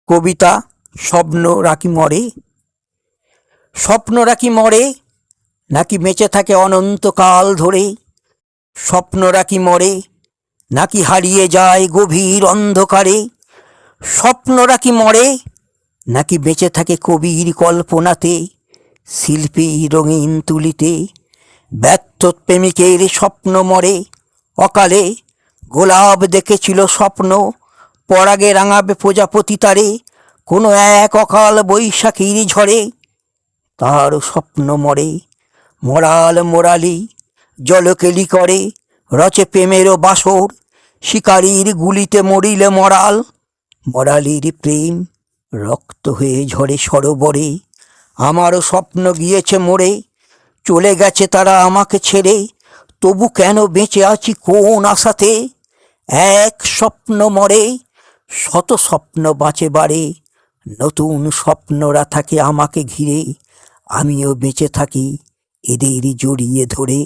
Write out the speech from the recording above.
কবিতা স্বপ্নরা কি মরে? স্বপ্নরা কি মরে নাকি বেঁচে থাকে অনন্তকাল ধরে? স্বপ্নরা কি মরে নাকি হারিয়ে যায় গভীর অন্ধকারে? স্বপ্নরা কি মরে নাকি বেঁচে থাকে কবির কল্পনাতে, শিল্পী রঙিন তুলিতে? ব্যর্থ প্রেমিকের স্বপ্ন মরে অকালে। গোলাপ দেখেছিল স্বপ্ন, পরাগে রাঙাবে প্রজাপতি তারে, কোনো এক অকাল বৈশাখীর ঝড়ে তার স্বপ্ন মরে। মরাল মোরালি জলকেলি করে, রচে প্রেমেরও বাসর, শিকারীর গুলিতে মরিলে মরাল। মরালির প্রেম রক্ত হয়ে ঝরে সরোবরে, আমারও স্বপ্ন গিয়েছে মরে। চলে গেছে তারা আমাকে ছেড়ে, তবু কেন বেঁচে আছি কোন আশাতে? এক স্বপ্ন মরে, শত স্বপ্ন বাঁচে বারে, নতুন স্বপ্নরা থাকে আমাকে ঘিরে, আমিও বেঁচে থাকি এদেরই জড়িয়ে ধরে।